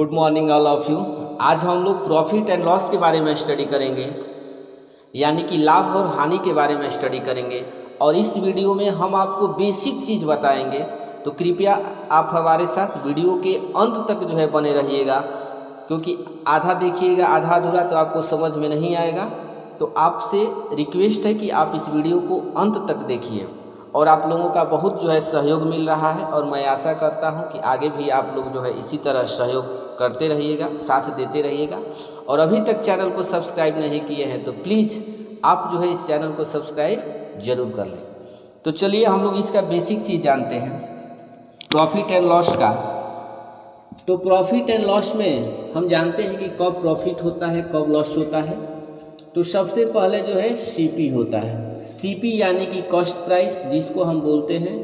Good morning all of you. आज हम लोग प्रॉफिट एंड लॉस के बारे में स्टडी करेंगे, यानी कि लाभ और हानि के बारे में स्टडी करेंगे। और इस वीडियो में हम आपको बेसिक चीज़ बताएंगे, तो कृपया आप हमारे साथ वीडियो के अंत तक जो है बने रहिएगा, क्योंकि आधा देखिएगा आधा अधूरा तो आपको समझ में नहीं आएगा। तो आपसे रिक्वेस्ट है कि आप इस वीडियो को अंत तक देखिए। और आप लोगों का बहुत जो है सहयोग मिल रहा है, और मैं आशा करता हूं कि आगे भी आप लोग जो है इसी तरह सहयोग करते रहिएगा, साथ देते रहिएगा। और अभी तक चैनल को सब्सक्राइब नहीं किए हैं तो प्लीज़ आप जो है इस चैनल को सब्सक्राइब जरूर कर लें। तो चलिए हम लोग इसका बेसिक चीज़ जानते हैं, प्रॉफिट एंड लॉस का। तो प्रॉफिट एंड लॉस में हम जानते हैं कि कब प्रॉफिट होता है, कब लॉस होता है। तो सबसे पहले जो है सीपी होता है। सीपी यानी कि कॉस्ट प्राइस, जिसको हम बोलते हैं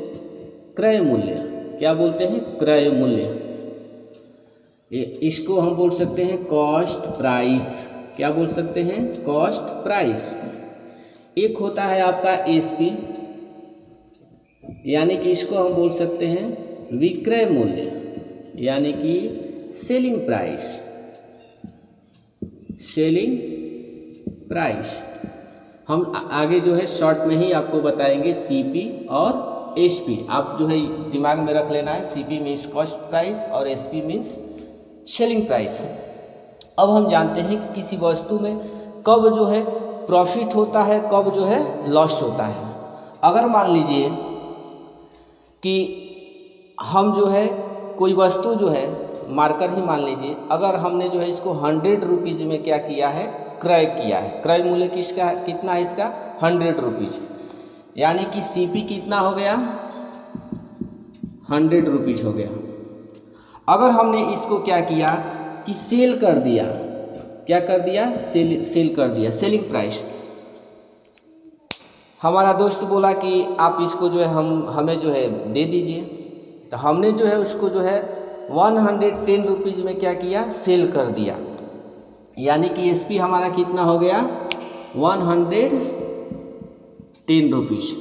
क्रय मूल्य। क्या बोलते हैं? क्रय मूल्य। इसको हम बोल सकते हैं कॉस्ट प्राइस। क्या बोल सकते हैं? Cost price. एक होता है आपका एसपी, यानी कि इसको हम बोल सकते हैं विक्रय मूल्य, यानी कि सेलिंग प्राइस। सेलिंग प्राइस हम आगे जो है शॉर्ट में ही आपको बताएंगे। सीपी और एसपी आप जो है दिमाग में रख लेना है। सीपी मीन्स कॉस्ट प्राइस और एसपी मीन्स सेलिंग प्राइस। अब हम जानते हैं कि किसी वस्तु में कब जो है प्रॉफिट होता है, कब जो है लॉस होता है। अगर मान लीजिए कि हम जो है कोई वस्तु जो है मार्कर ही मान लीजिए, अगर हमने जो है इसको 100 रुपीज़ में क्या किया है? क्रय किया है। क्रय मूल्य किसका कितना है? इसका 100 रुपीज़, यानी कि सीपी कितना हो गया? 100 रुपीज़ हो गया। अगर हमने इसको क्या किया कि सेल कर दिया, क्या कर दिया? सेल कर दिया, सेलिंग प्राइस। हमारा दोस्त बोला कि आप इसको जो है हमें जो है दे दीजिए, तो हमने जो है उसको जो है 110 रुपीज़ में क्या किया? सेल कर दिया, यानी कि एसपी हमारा कितना हो गया? 110 रुपीज़।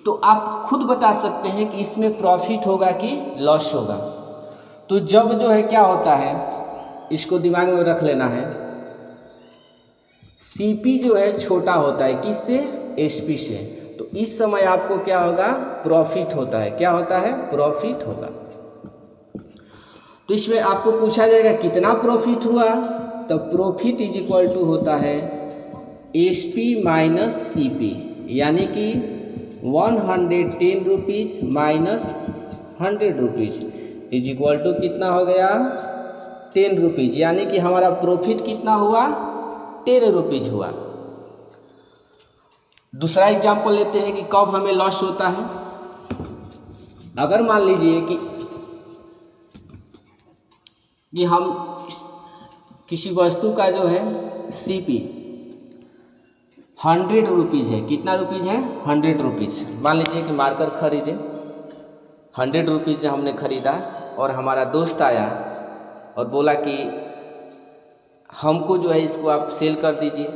तो आप खुद बता सकते हैं कि इसमें प्रॉफिट होगा कि लॉस होगा। तो जब जो है क्या होता है, इसको दिमाग में रख लेना है, सीपी जो है छोटा होता है किससे? एसपी से। तो इस समय आपको क्या होगा? प्रॉफिट होता है। क्या होता है? प्रॉफिट होगा। तो इसमें आपको पूछा जाएगा कितना प्रॉफिट हुआ, तो प्रॉफिट इज इक्वल टू होता है एसपी माइनस सीपी, यानी कि 110 rupees minus 100 rupees is equal to कितना हो गया? 10 रुपीज़, यानी कि हमारा प्रॉफिट कितना हुआ? 10 रुपीज़ हुआ। दूसरा एग्जाम्पल लेते हैं कि कब हमें लॉस होता है। अगर मान लीजिए कि हम किसी वस्तु का जो है सीपी 100 रुपीज़ है। कितना रुपीज़ है? 100 रुपीज़। मान लीजिए कि मार्कर खरीदे, 100 रुपीज़ से हमने खरीदा, और हमारा दोस्त आया और बोला कि हमको जो है इसको आप सेल कर दीजिए।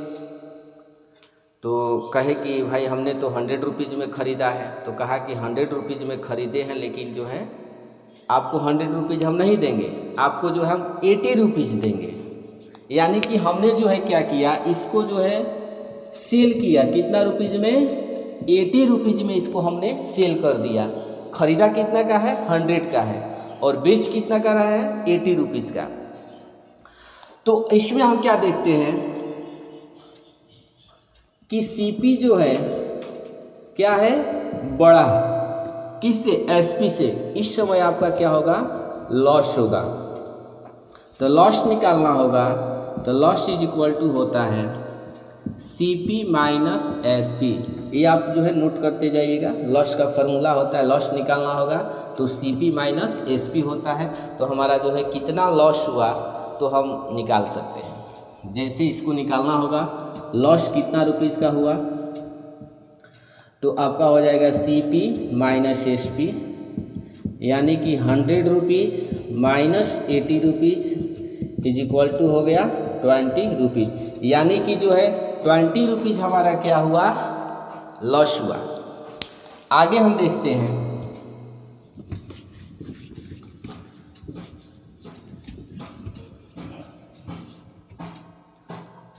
तो कहे कि भाई हमने तो 100 रुपीज़ में ख़रीदा है। तो कहा कि 100 रुपीज़ में ख़रीदे हैं, लेकिन जो है आपको 100 रुपीज़ हम नहीं देंगे, आपको जो है हम 80 रुपीज़ देंगे। यानी कि हमने जो है क्या किया, इसको जो है सेल किया। कितना रुपीज़ में? 80 रुपीज़ में इसको हमने सेल कर दिया। ख़रीदा कितना का है? 100 का है, और बेच कितना का रहा है? 80 रुपीज़ का। तो इसमें हम क्या देखते हैं कि सीपी जो है क्या है? बड़ा। किससे? एसपी से। इस समय आपका क्या होगा? लॉस होगा। तो लॉस निकालना होगा, तो लॉस इज इक्वल टू होता है सीपी माइनस एसपी। ये आप जो है नोट करते जाइएगा। लॉस का फॉर्मूला होता है, लॉस निकालना होगा तो सीपी माइनस एसपी होता है। तो हमारा जो है कितना लॉस हुआ तो हम निकाल सकते हैं। जैसे इसको निकालना होगा, लॉस कितना रुपीज़ का हुआ, तो आपका हो जाएगा सीपी माइनस एसपी, यानी कि 100 rupees minus 80 rupees is equal to हो गया 20 रुपीज़। यानी कि जो है 20 रुपीज़ हमारा क्या हुआ? लॉस हुआ। आगे हम देखते हैं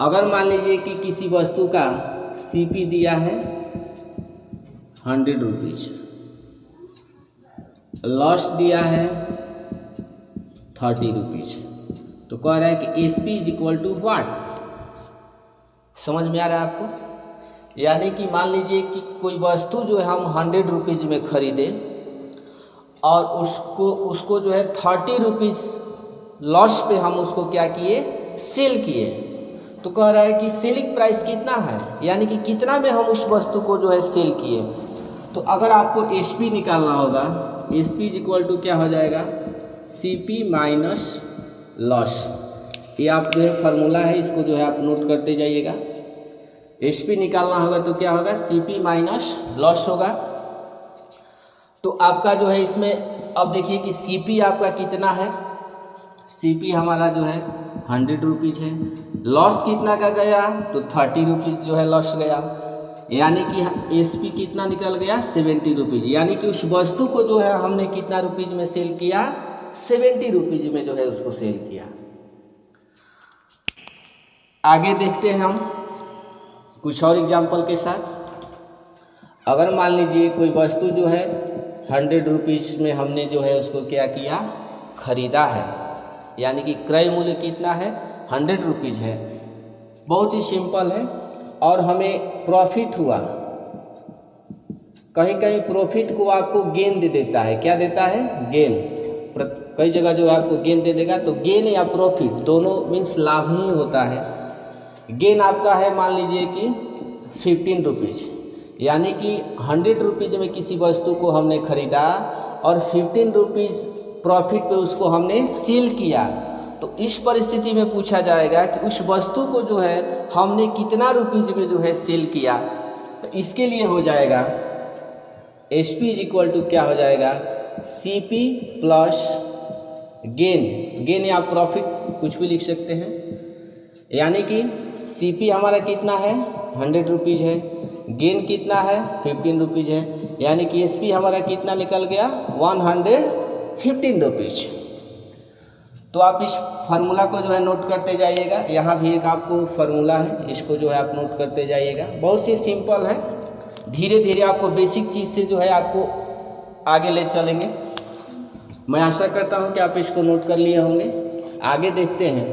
अगर मान लीजिए कि किसी वस्तु का सीपी दिया है 100 रुपीज, लॉस दिया है 30 रुपीज, तो कह रहा है कि SP is equal to what. समझ में आ रहा है आपको? यानी कि मान लीजिए कि कोई वस्तु जो है हम 100 रुपीज में खरीदे और उसको जो है 30 रुपीज लॉस पे हम उसको क्या किए, सेल किए। तो कह रहा है कि सेलिंग प्राइस कितना है, यानी कि कितना में हम उस वस्तु को जो है सेल किए। तो अगर आपको एसपी निकालना होगा, एसपी इज इक्वल टू क्या हो जाएगा, सीपी माइनस लॉस। ये आप जो है फार्मूला है, इसको जो है आप नोट करते जाइएगा। एसपी निकालना होगा तो क्या होगा, सीपी माइनस लॉस होगा। तो आपका जो है इसमें अब देखिए कि सीपी आपका कितना है, सीपी हमारा जो है 100 रुपीज़ है, लॉस कितना का गया तो 30 रुपीज़ जो है लॉस गया, यानी कि एसपी कितना निकल गया 70 रुपीज़। यानी कि उस वस्तु को जो है हमने कितना रुपीज़ में सेल किया, 70 रुपीज़ में जो है उसको सेल किया। आगे देखते हैं हम कुछ और एग्जाम्पल के साथ। अगर मान लीजिए कोई वस्तु जो है 100 रुपीज़ में हमने जो है उसको क्या किया, खरीदा है, यानी कि क्रय मूल्य कितना है 100 रुपीज़ है। बहुत ही सिंपल है और हमें प्रॉफिट हुआ। कहीं कहीं प्रॉफिट को आपको गेन दे देता है, क्या देता है, गेन। कई जगह जो आपको गेन दे देगा, तो गेन या प्रॉफिट दोनों मीन्स लाभ ही होता है। गेन आपका है मान लीजिए कि 15 रुपीज़, यानी कि 100 रुपीज़ में किसी वस्तु को हमने खरीदा और 15 रुपीज़ प्रॉफिट पे उसको हमने सेल किया। तो इस परिस्थिति में पूछा जाएगा कि उस वस्तु को जो है हमने कितना रुपीज़ में जो है सेल किया। तो इसके लिए हो जाएगा एसपी इज इक्वल टू क्या हो जाएगा, सीपी प्लस गेन। गेन या प्रॉफिट कुछ भी लिख सकते हैं। यानी कि सीपी हमारा कितना है 100 रुपीज़ है, गेन कितना है 15 रुपीज़ है, यानी कि एसपी हमारा कितना निकल गया 115 रुपीज़। तो आप इस फार्मूला को जो है नोट करते जाइएगा। यहाँ भी एक आपको फार्मूला है, इसको जो है आप नोट करते जाइएगा। बहुत सी सिंपल है, धीरे धीरे आपको बेसिक चीज़ से जो है आपको आगे ले चलेंगे। मैं आशा करता हूँ कि आप इसको नोट कर लिए होंगे। आगे देखते हैं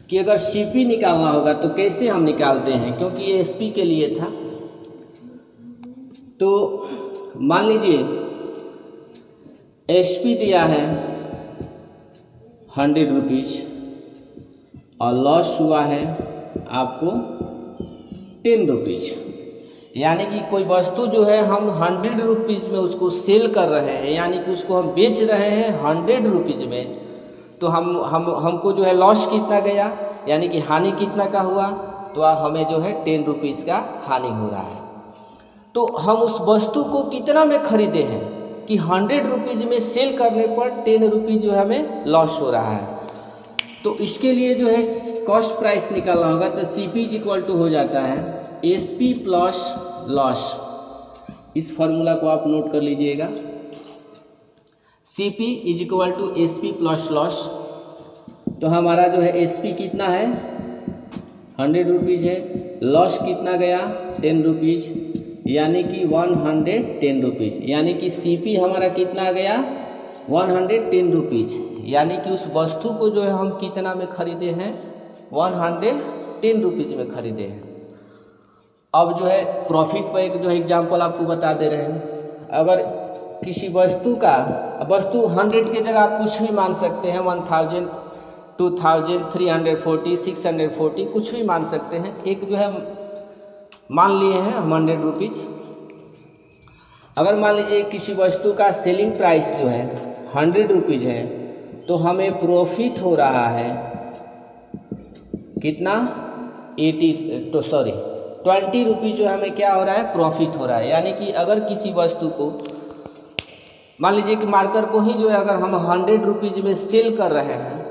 कि अगर सीपी निकालना होगा तो कैसे हम निकालते हैं, क्योंकि ये एसपी के लिए था। तो मान लीजिए एसपी दिया है 100 रुपीज़ और लॉस हुआ है आपको 10 रुपीज़। यानी कि कोई वस्तु जो है हम 100 रुपीज़ में उसको सेल कर रहे हैं, यानी कि उसको हम बेच रहे हैं 100 रुपीज़ में, तो हमको जो है लॉस कितना गया, यानी कि हानि कितना का हुआ, तो हमें जो है 10 रुपीज़ का हानि हो रहा है। तो हम उस वस्तु को कितना में खरीदे हैं कि 100 रुपीज़ में सेल करने पर 10 रुपीज़ जो है हमें लॉस हो रहा है। तो इसके लिए जो है कॉस्ट प्राइस निकालना होगा। तो सीपी इज इक्वल टू हो जाता है एसपी प्लस लॉस। इस फॉर्मूला को आप नोट कर लीजिएगा। CP is equal to SP plus loss. तो हमारा जो है एसपी कितना है 100 रुपीज़ है, लॉस कितना गया 10 रुपीज़, यानी कि 110 रुपीज़। यानी कि सीपी हमारा कितना गया 110 रुपीज़, यानी कि उस वस्तु को जो है हम कितना में खरीदे हैं 110 रुपीज़ में खरीदे हैं। अब जो है प्रॉफिट पर एक जो है एग्जाम्पल आपको बता दे रहे हैं। अगर किसी वस्तु 100 की जगह आप कुछ भी मान सकते हैं, 1000, 2000, 340, 640 कुछ भी मान सकते हैं। एक जो है मान लिए हैं हम 100 रुपीज़। अगर मान लीजिए किसी वस्तु का सेलिंग प्राइस जो है 100 रुपीज़ है, तो हमें प्रॉफिट हो रहा है कितना 20 रुपीज़ जो हमें क्या हो रहा है प्रॉफिट हो रहा है। यानी कि अगर किसी वस्तु को मान लीजिए कि मार्कर को ही जो है अगर हम 100 रुपीज़ में सेल कर रहे हैं,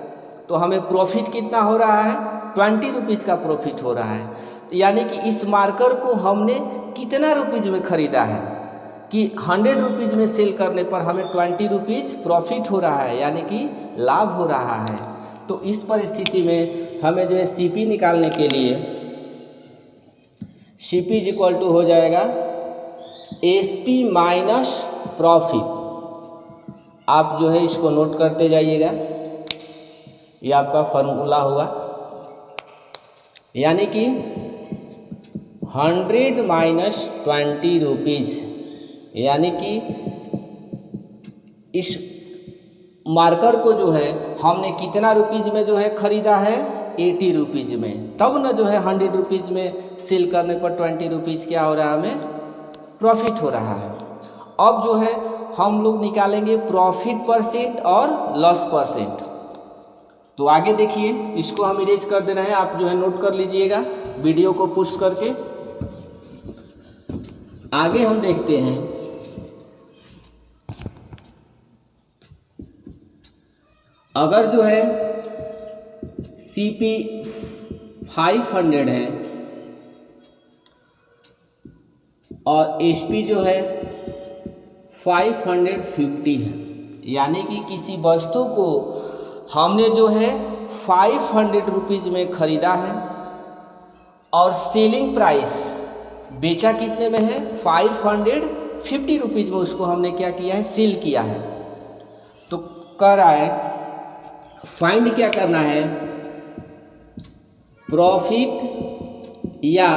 तो हमें प्रॉफिट कितना हो रहा है 20 रुपीज़ का प्रॉफिट हो रहा है। यानी कि इस मार्कर को हमने कितना रुपीज़ में ख़रीदा है कि 100 रुपीज़ में सेल करने पर हमें 20 रुपीज़ प्रॉफिट हो रहा है, यानी कि लाभ हो रहा है। तो इस परिस्थिति में हमें जो है सीपी निकालने के लिए सीपी इज इक्वल टू हो जाएगा एसपी माइनस प्रॉफिट। आप जो है इसको नोट करते जाइएगा, ये आपका फॉर्मूला हुआ, यानी कि 100 माइनस 20 रुपीज़, यानी कि इस मार्कर को जो है हमने कितना रुपीज़ में जो है ख़रीदा है, 80 रुपीज़ में, तब न जो है 100 रुपीज़ में सेल करने पर 20 रुपीज़ क्या हो रहा है, हमें प्रॉफिट हो रहा है। अब जो है हम लोग निकालेंगे प्रॉफिट परसेंट और लॉस परसेंट। तो आगे देखिए, इसको हम इरेज कर देना है, आप जो है नोट कर लीजिएगा वीडियो को पुश करके। आगे हम देखते हैं, अगर जो है सीपी 500 है और एसपी जो है 550 है, यानी कि किसी वस्तु को हमने जो है 500 रुपीज़ में ख़रीदा है और सेलिंग प्राइस बेचा कितने में है, 550 रुपीज़ में उसको हमने क्या किया है, सेल किया है। तो कर रहा है फाइंड क्या करना है, प्रॉफिट या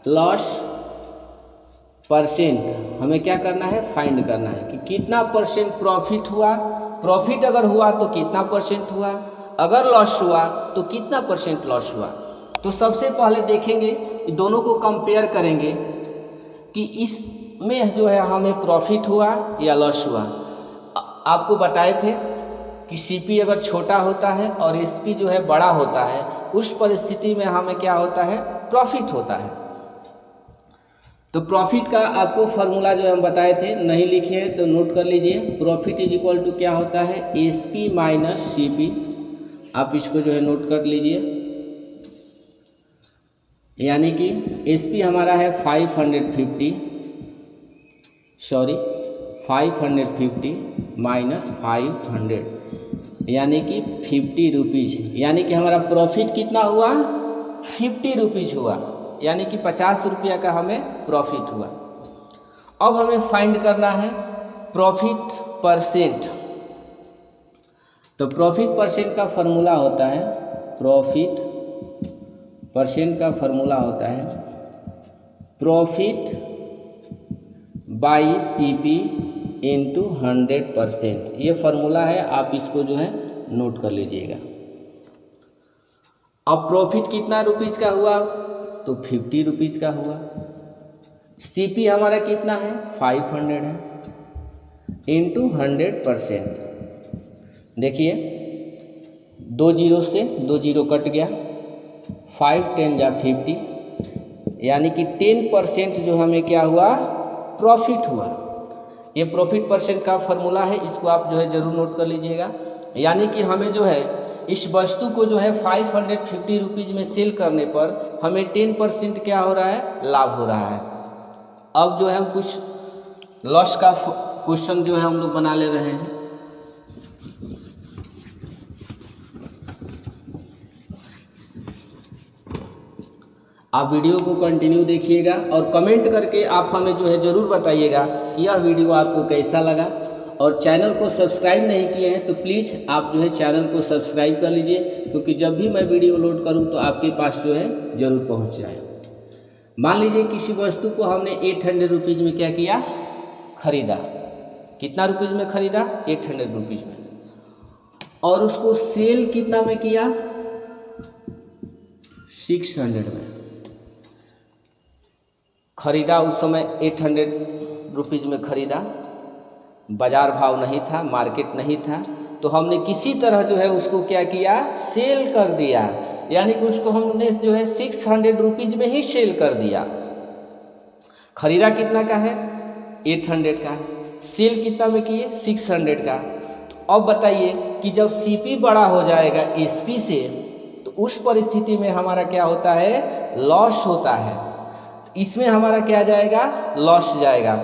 लॉस परसेंट हमें क्या करना है, फाइंड करना है कि कितना परसेंट प्रॉफिट हुआ, प्रॉफिट अगर हुआ तो कितना परसेंट हुआ, अगर लॉस हुआ तो कितना परसेंट लॉस हुआ। तो सबसे पहले देखेंगे, दोनों को कंपेयर करेंगे कि इसमें जो है हमें प्रॉफिट हुआ या लॉस हुआ। आपको बताए थे कि सीपी अगर छोटा होता है और एसपी जो है बड़ा होता है, उस परिस्थिति में हमें क्या होता है, प्रॉफिट होता है। तो प्रॉफिट का आपको फार्मूला जो हम बताए थे, नहीं लिखे हैं तो नोट कर लीजिए। प्रॉफिट इज इक्वल टू क्या होता है, एसपी माइनस सीपी। आप इसको जो है नोट कर लीजिए, यानी कि एसपी हमारा है 550 माइनस 500, यानी कि 50 रुपीज़, यानी कि हमारा प्रॉफिट कितना हुआ, 50 रुपीज़ हुआ, यानी कि 50 रुपया का हमें प्रॉफिट हुआ। अब हमें फाइंड करना है प्रॉफिट परसेंट। तो प्रॉफिट परसेंट का फार्मूला होता है, प्रॉफिट परसेंट का फार्मूला होता है प्रॉफिट बाई सीपी इंटू 100%। ये फार्मूला है, आप इसको जो है नोट कर लीजिएगा। अब प्रॉफिट कितना रुपीज़ का हुआ, तो 50 रुपीज़ का हुआ। सीपी हमारा कितना है, 500 है, इंटू 100%। देखिए 2 जीरो से 2 जीरो कट गया, 5 10 जा 50, यानी कि 10% जो हमें क्या हुआ, प्रॉफिट हुआ। ये प्रॉफिट परसेंट का फार्मूला है, इसको आप जो है ज़रूर नोट कर लीजिएगा। यानी कि हमें जो है इस वस्तु को जो है 550 रुपीज़ में सेल करने पर हमें 10% क्या हो रहा है, लाभ हो रहा है। अब जो है हम कुछ लॉस का क्वेश्चन जो है हम लोग बना ले रहे हैं। आप वीडियो को कंटिन्यू देखिएगा और कमेंट करके आप हमें जो है ज़रूर बताइएगा कि यह वीडियो आपको कैसा लगा। और चैनल को सब्सक्राइब नहीं किए हैं तो प्लीज़ आप जो है चैनल को सब्सक्राइब कर लीजिए, क्योंकि जब भी मैं वीडियो लोड करूं तो आपके पास जो है ज़रूर पहुंच जाए। मान लीजिए किसी वस्तु को हमने 800 रुपीज़ में क्या किया, ख़रीदा। कितना रुपीज़ में ख़रीदा, 800 रुपीज़ में, और उसको सेल कितना में किया, 600 में। ख़रीदा उस समय 800 रुपीज़ में ख़रीदा, बाज़ार भाव नहीं था, मार्केट नहीं था, तो हमने किसी तरह जो है उसको क्या किया, सेल कर दिया। यानी कि उसको हमने जो है 600 रुपीज़ में ही सेल कर दिया। ख़रीदा कितना का है, 800 का, सेल कितना में किए, 600 का। तो अब बताइए कि जब सीपी बड़ा हो जाएगा एसपी से, तो उस परिस्थिति में हमारा क्या होता है, लॉस होता है। इसमें हमारा क्या जाएगा, लॉस जाएगा।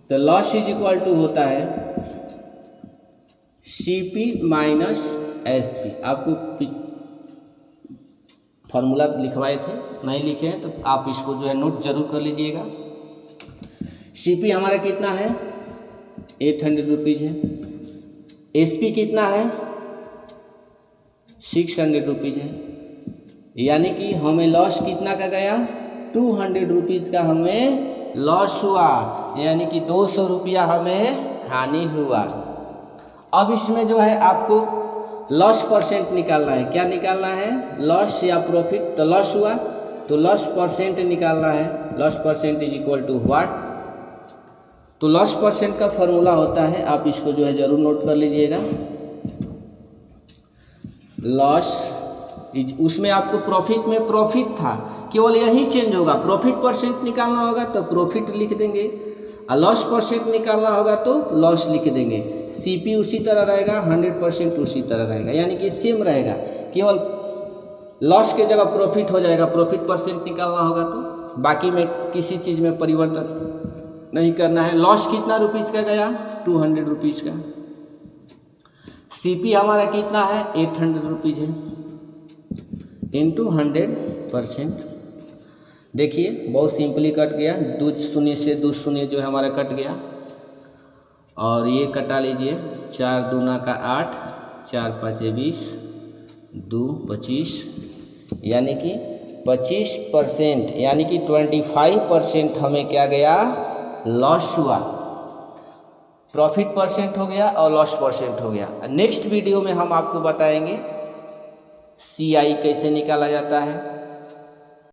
तो लॉस इज इक्वल टू होता है CP माइनस SP। आपको फॉर्मूला लिखवाए थे, नहीं लिखे हैं तो आप इसको जो है नोट जरूर कर लीजिएगा। CP हमारा कितना है 800 रुपीज़ है, SP कितना है 600 रुपीज़ है, यानी कि हमें लॉस कितना का गया 200 रुपीज़ का हमें लॉस हुआ, यानी कि 200 रुपया हमें हानि हुआ। अब इसमें जो है आपको लॉस परसेंट निकालना है। क्या निकालना है, लॉस या प्रॉफिट। तो लॉस हुआ तो लॉस परसेंट निकालना है। Loss percent is equal to what. तो लॉस परसेंट का फॉर्मूला होता है, आप इसको जो है ज़रूर नोट कर लीजिएगा। लॉस इज, उसमें आपको प्रॉफिट में प्रॉफिट था, केवल यही चेंज होगा। प्रॉफिट परसेंट निकालना होगा तो प्रॉफिट लिख देंगे, और लॉस परसेंट निकालना होगा तो लॉस लिख देंगे। CP उसी तरह रहेगा, 100% उसी तरह रहेगा, यानी कि सेम रहेगा, केवल लॉस के जगह प्रॉफिट हो जाएगा। प्रॉफिट परसेंट निकालना होगा तो बाकी में किसी चीज़ में परिवर्तन नहीं करना है। लॉस कितना रुपीज़ का गया 200 रुपीज़ का। CP हमारा कितना है 800 रुपीज़ है, इंटू 100%। देखिए बहुत सिंपली कट गया, 2 शून्य से 2 शून्य जो है हमारा कट गया, और ये कटा लीजिए, 4 दूना का 8, 4 5 20, 2 25, यानी कि 25%, यानी कि 25% हमें क्या गया लॉस हुआ। प्रॉफिट परसेंट हो गया और लॉस परसेंट हो गया। नेक्स्ट वीडियो में हम आपको बताएंगे CI कैसे निकाला जाता है,